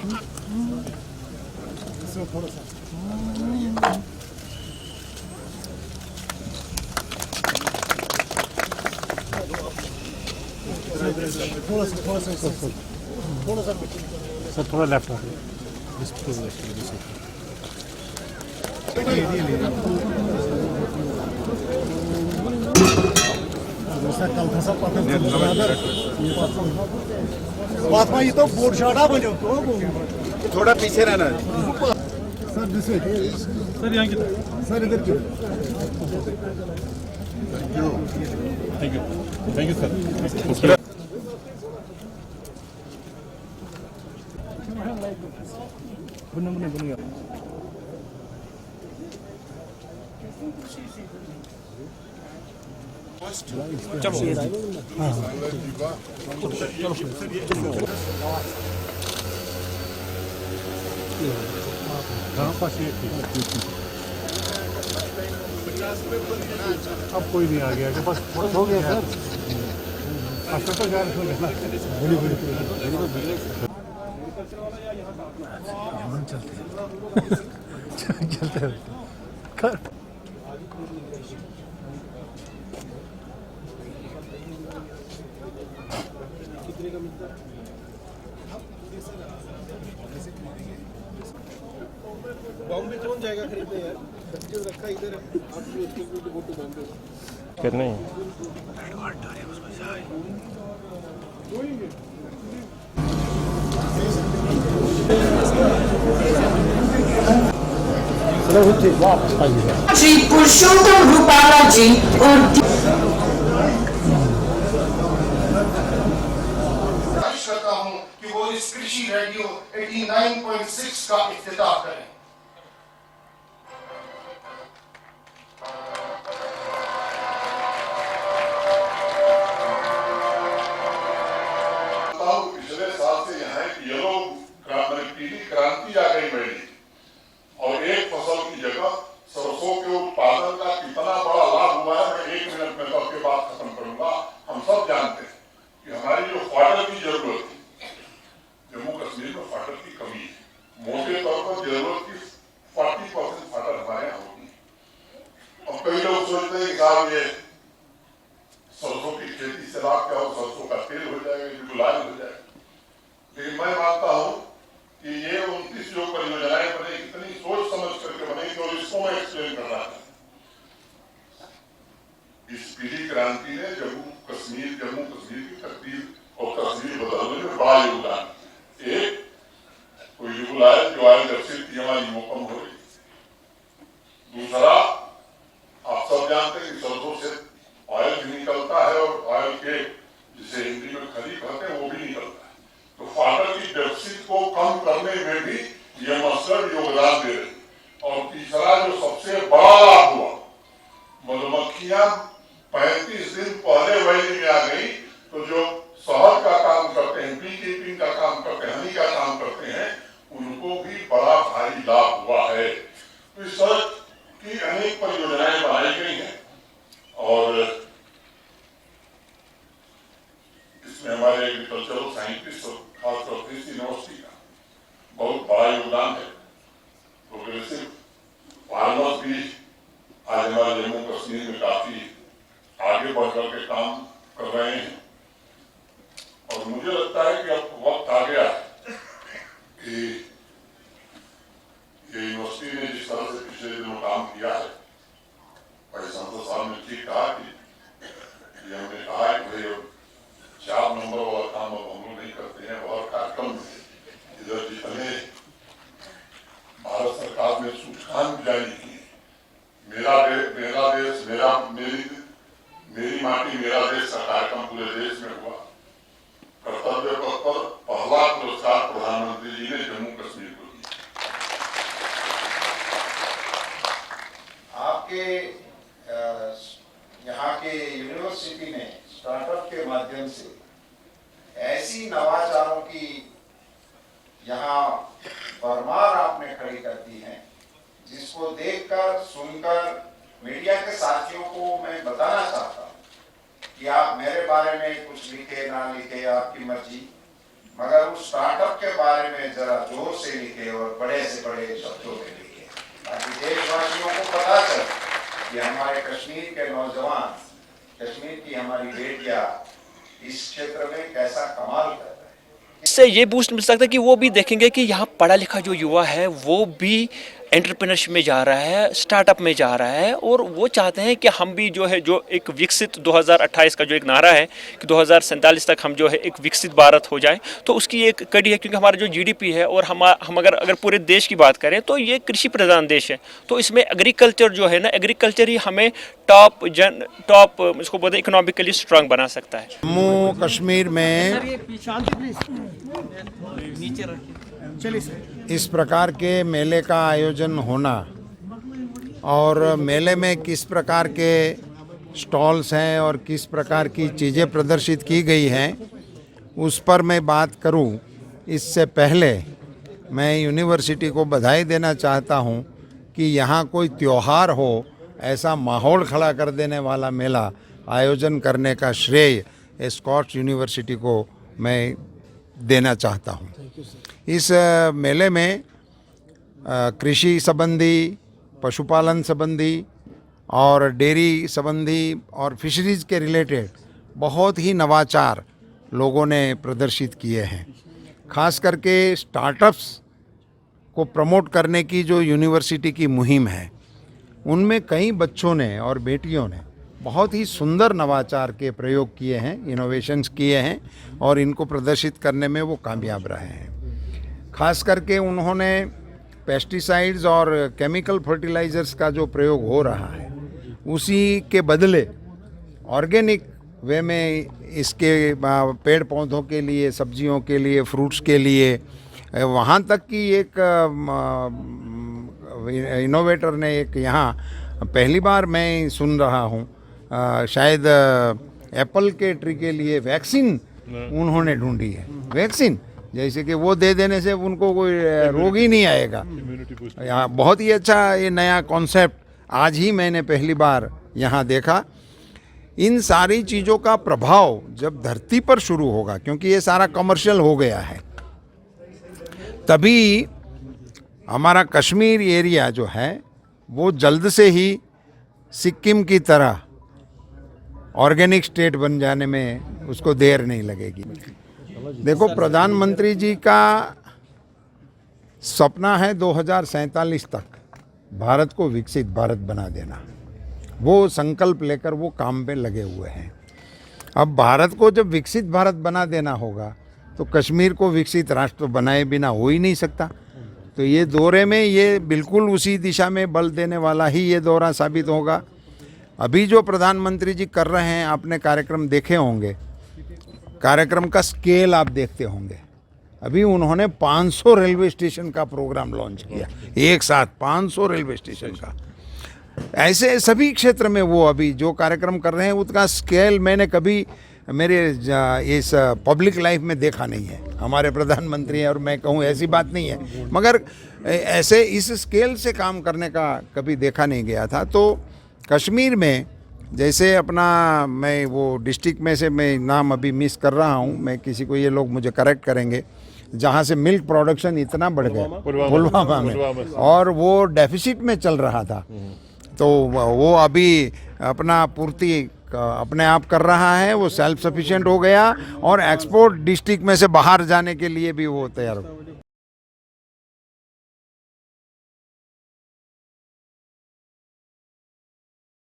थोड़ा सा सर थोड़ा लेफ्ट ये तो बोर्ड शाटा बनो थोड़ा पीछे रहना सर दिस वे सर यहाँ की सर इधर क्यों थैंक यू सर बुन गया अब कोई नहीं आ गया बस हो गया सर अच्छा तो जा रहे ना चलते कर बॉम्बे कौन जाएगा खरीदने यार? बच्चे रखा इधर है, आप भी उसके लिए तो बोलते बॉम्बे करना ही श्री पुरुषोत्तम रूपाला जी और करता हूं कि वो इस कृषि रेडियो 89.6 का इफ्तिताह करें। पिछले साल से यहाँ येलो पीली क्रांति आ गई मेरी और एक फसल की जगह सरसों के उत्पादन का कितना बड़ा लाभ हुआ है मैं 1 मिनट में तो आपके बात खत्म करूंगा। हम सब जानते हैं कि हमारी जो फाटर की जरूरत है जम्मू कश्मीर में फाटर की कमी है। मोटे तौर पर जरूरत की 40% फाटर हमारे यहाँ होती है। अब कई लोग सोचते हैं कि साहब ये सरसों की खेती से लाभ क्या हो, सरसों का तेल हो जाएगा, गुलाल हो जाएगा। लेकिन मैं मानता हूं कि ये 29 जो परियोजनाएं बने कितनी सोच समझ करके बनेगी और इसको मैं एक्सप्लेन कर रहा था। इस पीली क्रांति ने जम्मू कश्मीर की तकदीर और तस्वीर बदलने में बड़ा योगदान। एक कोई रेगुलर जो आयल जर्सी हमारी मुकम हो रही। दूसरा आप सब जानते हैं कि सरसों से ऑयल भी निकलता है और ऑयल के जिसे हिंदी में खली कहते हैं वो भी निकलता है। तो फाटर की डेफिसिट को कम करने में भी ये मस्टर्ड योगदान दे रही। और तीसरा जो सबसे बड़ा लाभ हुआ, मधुमक्खियां 35 दिन पहले वैली में आ गई। तो जो शहद का काम करते हैं, बी कीपिंग का काम करते हैं, हनी का काम करते हैं, उनको भी बड़ा भारी लाभ हुआ है। तो इस तरह की अनेक परियोजनाएं बनाई गई हैं और इसमें हमारे एग्रीकल्चरल साइंटिस्ट और खासतौर से इस यूनिवर्सिटी का बहुत बड़ा योगदान है। प्रोग्रेसिव फार्मर्स भी आज हमारे जम्मू कश्मीर में काफी आगे बढ़कर के काम कर रहे हैं और मुझे लगता है कि अब वक्त आ गया कि ये यूनिवर्सिटी ने जिस तरह से पिछले दिनों काम किया है, भाई संसद साहब ने ठीक कहा कि हमने कहा कि भाई 4 नंबर वाला काम अब हम लोग नहीं करते हैं और कार्यक्रम इधर जितने भारत सरकार ने सूचकांक जारी की, मेरी माटी मेरा देश का कार्यक्रम पूरे देश में हुआ। कर्तव्य पथ पर पहला पुरस्कार प्रधानमंत्री जी ने जम्मू कश्मीर को दिया। आपके यहाँ के यूनिवर्सिटी ने स्टार्टअप के माध्यम से ऐसी नवाचारों की यहाँ भरमार आपने खड़ी कर दी है, जिसको देखकर सुनकर मीडिया के साथियों को मैं बताना चाहता हूँ कि आप मेरे बारे में कुछ लिखे ना लिखे आपकी मर्जी, मगर उस स्टार्टअप के बारे में जरा जोर से लिखे और बड़े से बड़े शब्दों में लिखे, ताकि देशवासियों को पता चले कि हमारे कश्मीर के नौजवान, कश्मीर की हमारी बेटियां इस क्षेत्र में कैसा कमाल कर रहे हैं। इससे ये बूस्ट मिल सकता है कि वो भी देखेंगे कि यहाँ पढ़ा लिखा जो युवा है वो भी एंटरप्रेन्योरशिप में जा रहा है, स्टार्टअप में जा रहा है, और वो चाहते हैं कि हम भी जो है, जो एक विकसित 2028 का जो एक नारा है कि 2047 तक हम जो है एक विकसित भारत हो जाए, तो उसकी एक कड़ी है। क्योंकि हमारा जो जीडीपी है और हम अगर पूरे देश की बात करें तो ये कृषि प्रधान देश है, तो इसमें एग्रीकल्चर जो है ना, एग्रीकल्चर ही हमें टॉप इसको बोलते हैं इकोनॉमिकली स्ट्रांग बना सकता है। जम्मू कश्मीर में इस प्रकार के मेले का आयोजन होना और मेले में किस प्रकार के स्टॉल्स हैं और किस प्रकार की चीज़ें प्रदर्शित की गई हैं उस पर मैं बात करूं, इससे पहले मैं यूनिवर्सिटी को बधाई देना चाहता हूं कि यहाँ कोई त्यौहार हो ऐसा माहौल खड़ा कर देने वाला मेला आयोजन करने का श्रेय एस्कॉर्ट्स यूनिवर्सिटी को मैं देना चाहता हूं। इस मेले में कृषि संबंधी, पशुपालन संबंधी और डेयरी संबंधी और फिशरीज़ के रिलेटेड बहुत ही नवाचार लोगों ने प्रदर्शित किए हैं। खास करके स्टार्टअप्स को प्रमोट करने की जो यूनिवर्सिटी की मुहिम है, उनमें कई बच्चों ने और बेटियों ने बहुत ही सुंदर नवाचार के प्रयोग किए हैं, इनोवेशंस किए हैं और इनको प्रदर्शित करने में वो कामयाब रहे हैं। खास करके उन्होंने पेस्टिसाइड्स और केमिकल फर्टिलाइज़र्स का जो प्रयोग हो रहा है उसी के बदले ऑर्गेनिक वे में इसके पेड़ पौधों के लिए, सब्जियों के लिए, फ्रूट्स के लिए, वहाँ तक कि एक इनोवेटर ने एक यहाँ पहली बार मैं सुन रहा हूँ, शायद एप्पल के ट्री के लिए वैक्सीन उन्होंने ढूंढी है। वैक्सीन जैसे कि वो दे देने से उनको कोई रोग ही नहीं आएगा। यहाँ बहुत ही अच्छा ये नया कॉन्सेप्ट आज ही मैंने पहली बार यहाँ देखा। इन सारी चीज़ों का प्रभाव जब धरती पर शुरू होगा, क्योंकि ये सारा कमर्शियल हो गया है, तभी हमारा कश्मीर एरिया जो है वो जल्द से ही सिक्किम की तरह ऑर्गेनिक स्टेट बन जाने में उसको देर नहीं लगेगी। देखो, प्रधानमंत्री जी का सपना है 2047 तक भारत को विकसित भारत बना देना। वो संकल्प लेकर वो काम पे लगे हुए हैं। अब भारत को जब विकसित भारत बना देना होगा तो कश्मीर को विकसित राष्ट्र बनाए बिना हो ही नहीं सकता। तो ये दौरे में ये बिल्कुल उसी दिशा में बल देने वाला ही ये दौरा साबित होगा। अभी जो प्रधानमंत्री जी कर रहे हैं, आपने कार्यक्रम देखे होंगे, कार्यक्रम का स्केल आप देखते होंगे। अभी उन्होंने 500 रेलवे स्टेशन का प्रोग्राम लॉन्च किया, एक साथ 500 रेलवे स्टेशन का। ऐसे सभी क्षेत्र में वो अभी जो कार्यक्रम कर रहे हैं उसका स्केल मैंने कभी मेरे इस पब्लिक लाइफ में देखा नहीं है। हमारे प्रधानमंत्री हैं और मैं कहूँ ऐसी बात नहीं है, मगर ऐसे इस स्केल से काम करने का कभी देखा नहीं गया था। तो कश्मीर में जैसे अपना, मैं वो डिस्ट्रिक्ट में से मैं नाम अभी मिस कर रहा हूँ, मैं किसी को, ये लोग मुझे करेक्ट करेंगे, जहाँ से मिल्क प्रोडक्शन इतना बढ़ गया, पुलवामा में, और वो डेफिसिट में चल रहा था, तो वो अभी अपना पूर्ति अपने आप कर रहा है, वो सेल्फ सफिशिएंट हो गया और एक्सपोर्ट डिस्ट्रिक्ट में से बाहर जाने के लिए भी वो तैयार हो।